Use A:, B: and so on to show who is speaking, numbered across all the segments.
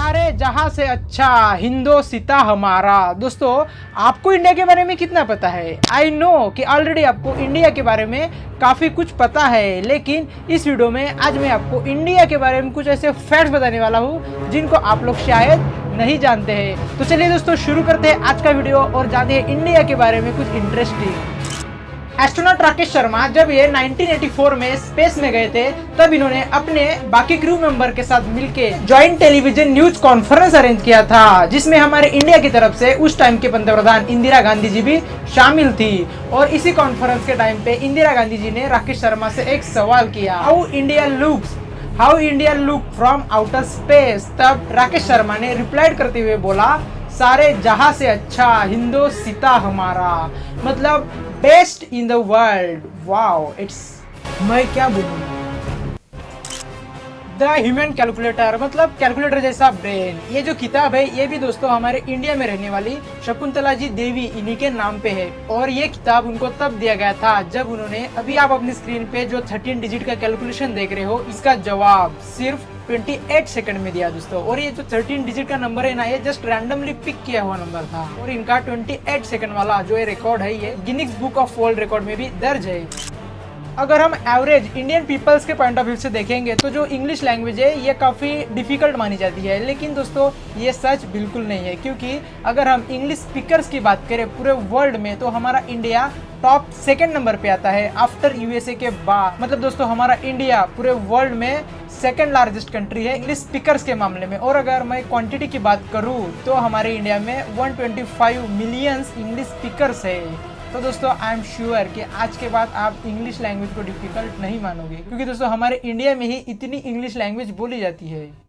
A: सारे जहां से अच्छा हिंदोसिता हमारा। दोस्तों, आपको इंडिया के बारे में कितना पता है? आई नो कि ऑलरेडी आपको इंडिया के बारे में काफ़ी कुछ पता है, लेकिन इस वीडियो में आज मैं आपको इंडिया के बारे में कुछ ऐसे फैक्ट्स बताने वाला हूँ जिनको आप लोग शायद नहीं जानते हैं। तो चलिए दोस्तों, शुरू करते हैं आज का वीडियो और जानते हैं इंडिया के बारे में कुछ इंटरेस्टिंग। एस्ट्रोनॉट राकेश शर्मा जब ये 1984 में स्पेस में गए थे, तब इन्होंने अपने बाकी क्रू मेंबर के साथ मिलके joint television news conference arrange किया था, जिसमें हमारे इंडिया की तरफ से उस टाइम के पंतप्रधान इंदिरा गांधी जी भी शामिल थी। और इसी कॉन्फ्रेंस के टाइम पे इंदिरा गांधी जी ने राकेश शर्मा से एक सवाल किया, how India look from outer space. तब राकेश शर्मा ने रिप्लाइड करते हुए बोला, सारे जहां से अच्छा हिंदोसिता हमारा, मतलब best in the world. Wow, it's, मैं क्या बोलूं, द ह्यूमन कैलकुलेटर, मतलब कैलकुलेटर जैसा ब्रेन। ये जो किताब है ये भी दोस्तों हमारे इंडिया में रहने वाली शकुंतला जी देवी इन्हीं के नाम पे है। और ये किताब उनको तब दिया गया था जब उन्होंने, अभी आप अपनी स्क्रीन पे जो 13 डिजिट का कैलकुलेशन देख रहे हो, इसका जवाब सिर्फ 28 सेकंड में दिया दोस्तों। और ये जो 13 डिजिट का नंबर है ना, ये जस्ट रैंडमली पिक किया हुआ नंबर था। और इनका 28 सेकंड वाला जो ये रिकॉर्ड है, ये Guinness book of world record में भी दर्ज है। अगर हम एवरेज इंडियन पीपल्स के पॉइंट ऑफ व्यू से देखेंगे तो जो इंग्लिश लैंग्वेज है ये काफ़ी डिफिकल्ट मानी जाती है, लेकिन दोस्तों ये सच बिल्कुल नहीं है। क्योंकि अगर हम इंग्लिश स्पीकर्स की बात करें पूरे वर्ल्ड में, तो हमारा इंडिया टॉप 2nd नंबर पे आता है आफ्टर यूएसए के बाद। मतलब दोस्तों, हमारा इंडिया पूरे वर्ल्ड में 2nd लार्जेस्ट कंट्री है इंग्लिश स्पीकर्स के मामले में। और अगर मैं क्वांटिटी की बात करूँ तो हमारे इंडिया में 125 मिलियंस इंग्लिश स्पीकर्स है। तो दोस्तों, आई एम श्योर कि आज के बाद आप इंग्लिश लैंग्वेज को डिफिकल्ट नहीं मानोगे, क्योंकि दोस्तों हमारे इंडिया में ही इतनी इंग्लिश लैंग्वेज बोली जाती है।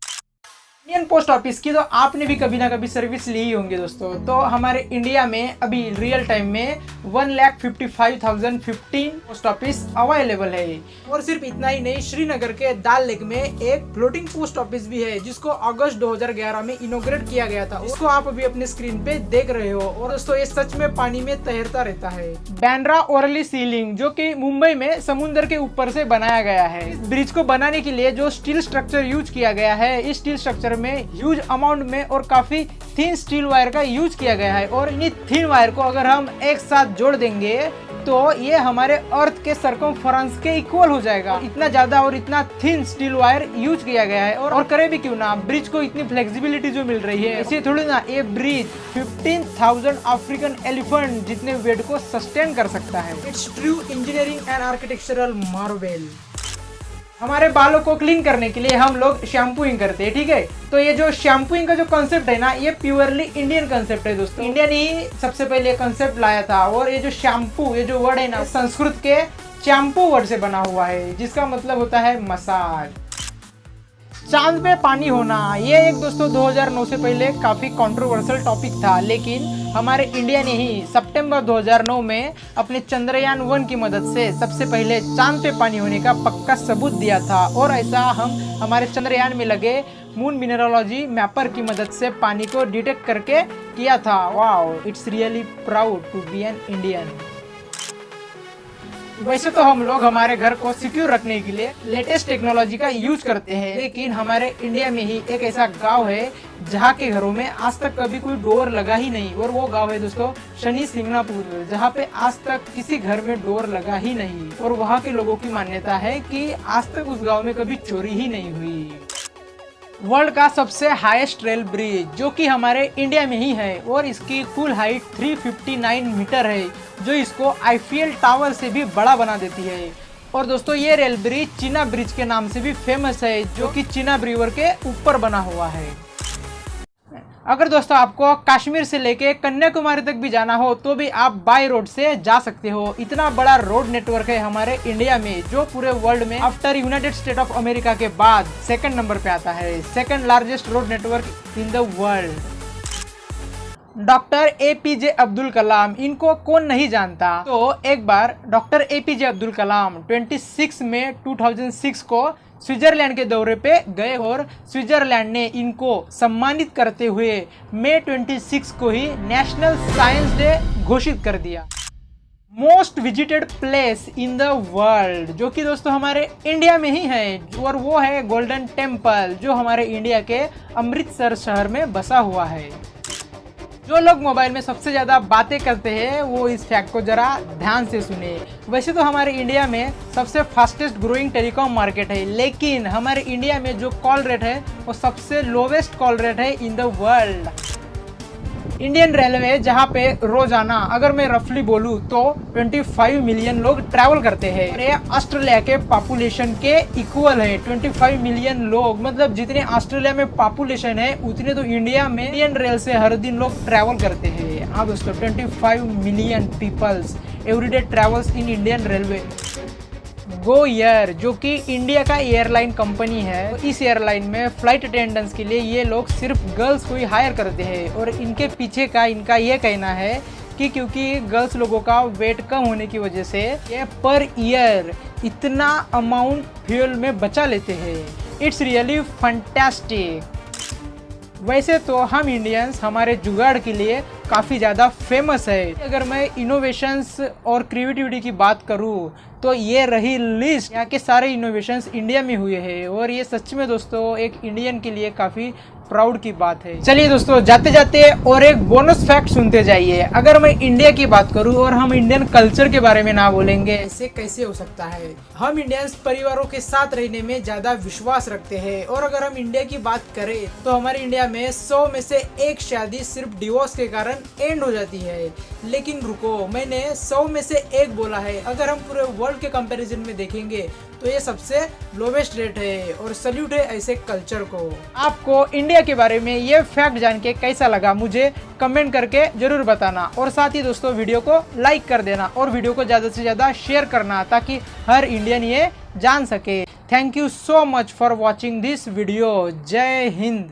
A: इंडियन पोस्ट ऑफिस की तो आपने भी कभी ना कभी सर्विस ली ही होंगी दोस्तों। तो हमारे इंडिया में अभी रियल टाइम में 1,55,015 पोस्ट ऑफिस अवेलेबल है। और सिर्फ इतना ही नहीं, श्रीनगर के दाल लेक में एक फ्लोटिंग पोस्ट ऑफिस भी है, जिसको अगस्त 2011 में इनॉग्रेट किया गया था। उसको आप अभी अपने स्क्रीन पे देख रहे हो। और दोस्तों, ये सच में पानी में तैरता रहता है। बांद्रा ओरली सीलिंग, जो कि मुंबई में समुद्र के ऊपर से बनाया गया है। इस ब्रिज को बनाने के लिए जो स्टील स्ट्रक्चर यूज किया गया है, इस स्टील स्ट्रक्चर में ह्यूज अमाउंट में और काफी थिन स्टील वायर का यूज किया गया है। और इन थिन वायर को अगर हम एक साथ जोड़ देंगे तो ये हमारे अर्थ के सरकमफेरेंस के इक्वल हो जाएगा। इतना ज्यादा और इतना थिन स्टील वायर यूज किया गया है। और करे भी क्यों ना, ब्रिज को इतनी फ्लेक्सिबिलिटी जो मिल रही है, इसे थोड़ी ना ये ब्रिज 15,000 अफ्रीकन एलिफेंट जितने वेट को सस्टेन कर सकता है। It's true engineering and architectural marvel. हमारे बालों को क्लीन करने के लिए हम लोग शैम्पूइंग करते हैं, ठीक है। तो ये जो शैम्पूइंग का जो कंसेप्ट है ना, ये प्योरली इंडियन कंसेप्ट है दोस्तों। इंडिया ने ही सबसे पहले कंसेप्ट लाया था। और ये जो शैम्पू, ये जो वर्ड है ना, संस्कृत के चैम्पू वर्ड से बना हुआ है, जिसका मतलब होता है मसाज। चांद पे पानी होना, ये एक दोस्तों 2009 से पहले काफी कंट्रोवर्शियल टॉपिक था, लेकिन हमारे इंडिया ने ही सितंबर 2009 में अपने चंद्रयान 1 की मदद से सबसे पहले चांद पे पानी होने का पक्का सबूत दिया था। और ऐसा हम हमारे चंद्रयान में लगे मून मिनरोलॉजी मैपर की मदद से पानी को डिटेक्ट करके किया था। Wow, it's really proud to be an Indian. वैसे तो हम लोग हमारे घर को सिक्योर रखने के लिए लेटेस्ट टेक्नोलॉजी का यूज करते हैं, लेकिन हमारे इंडिया में ही एक ऐसा गांव है जहाँ के घरों में आज तक कभी कोई डोर लगा ही नहीं। और वो गांव है दोस्तों शनि सिंगनापुर, जहाँ पे आज तक किसी घर में डोर लगा ही नहीं। और वहाँ के लोगों की मान्यता है कि आज तक उस गाँव में कभी चोरी ही नहीं हुई। वर्ल्ड का सबसे हाईएस्ट रेल ब्रिज जो कि हमारे इंडिया में ही है, और इसकी कुल हाइट 359 मीटर है, जो इसको आईफीएल टावर से भी बड़ा बना देती है। और दोस्तों, ये रेल ब्रिज चीना ब्रिज के नाम से भी फेमस है, जो कि चीना रिवर के ऊपर बना हुआ है। अगर दोस्तों आपको कश्मीर से लेके कन्याकुमारी तक भी जाना हो तो भी आप बाय रोड से जा सकते हो। इतना बड़ा रोड नेटवर्क है हमारे इंडिया में, जो पूरे वर्ल्ड में after united state of America के बाद 2nd नंबर पे आता है। 2nd largest road network in the world. Doctor APJ Abdul Kalam, इनको कौन नहीं जानता। तो एक बार डॉक्टर एपीजे अब्दुल कलाम 26 मई 2006 को स्विट्जरलैंड के दौरे पे गए, और स्विट्जरलैंड ने इनको सम्मानित करते हुए मई 26 को ही नेशनल साइंस डे घोषित कर दिया। Most visited place in the world, जो कि दोस्तों हमारे इंडिया में ही है, और वो है गोल्डन टेम्पल, जो हमारे इंडिया के अमृतसर शहर में बसा हुआ है। जो लोग मोबाइल में सबसे ज़्यादा बातें करते हैं वो इस फैक्ट को ज़रा ध्यान से सुने। वैसे तो हमारे इंडिया में सबसे फास्टेस्ट ग्रोइंग टेलीकॉम मार्केट है, लेकिन हमारे इंडिया में जो कॉल रेट है वो सबसे लोवेस्ट कॉल रेट है इन द वर्ल्ड। इंडियन रेलवे, जहाँ पे रोजाना अगर मैं रफली बोलूँ तो 25 मिलियन लोग ट्रैवल करते हैं। ये ऑस्ट्रेलिया के पॉपुलेशन के इक्वल है। 25 मिलियन लोग, मतलब जितने ऑस्ट्रेलिया में पॉपुलेशन है उतने तो इंडिया में इंडियन रेल से हर दिन लोग ट्रैवल करते हैं। हाँ दोस्तों, 25 million peoples everyday travels in Indian railway. Go air, जो कि इंडिया का एयरलाइन कंपनी है, तो इस एयरलाइन में फ्लाइट अटेंडेंट्स के लिए ये लोग सिर्फ गर्ल्स को ही हायर करते हैं। और इनके पीछे का इनका ये कहना है कि क्योंकि गर्ल्स लोगों का वेट कम होने की वजह से ये पर ईयर इतना अमाउंट फ्यूल में बचा लेते हैं। It's really fantastic. वैसे तो हम इंडियंस हमारे जुगाड़ के लिए काफ़ी ज़्यादा फेमस है। अगर मैं इनोवेशंस और क्रिएटिविटी की बात करूँ तो ये रही लिस्ट। यहाँ के सारे इनोवेशंस इंडिया में हुए हैं, और ये सच में दोस्तों एक इंडियन के लिए काफ़ी प्राउड की बात है। चलिए दोस्तों, जाते जाते और एक बोनस फैक्ट सुनते जाइए। अगर मैं इंडिया की बात करूं और हम इंडियन कल्चर के बारे में ना बोलेंगे, ऐसे कैसे हो सकता है। हम इंडियंस परिवारों के साथ रहने में ज्यादा विश्वास रखते हैं, और अगर हम इंडिया की बात करें तो हमारे इंडिया में 100 में से एक शादी सिर्फ डिवोर्स के कारण एंड हो जाती है। लेकिन रुको, मैंने 100 में से एक बोला है। अगर हम पूरे वर्ल्ड के कंपैरिजन में देखेंगे तो ये सबसे लोवेस्ट रेट है, और सल्यूट है ऐसे कल्चर को। आपको इंडिया के बारे में ये फैक्ट जान के कैसा लगा मुझे कमेंट करके जरूर बताना, और साथ ही दोस्तों वीडियो को लाइक कर देना और वीडियो को ज़्यादा से ज़्यादा शेयर करना ताकि हर इंडियन ये जान सके। Thank you so much for watching this video. जय हिंद।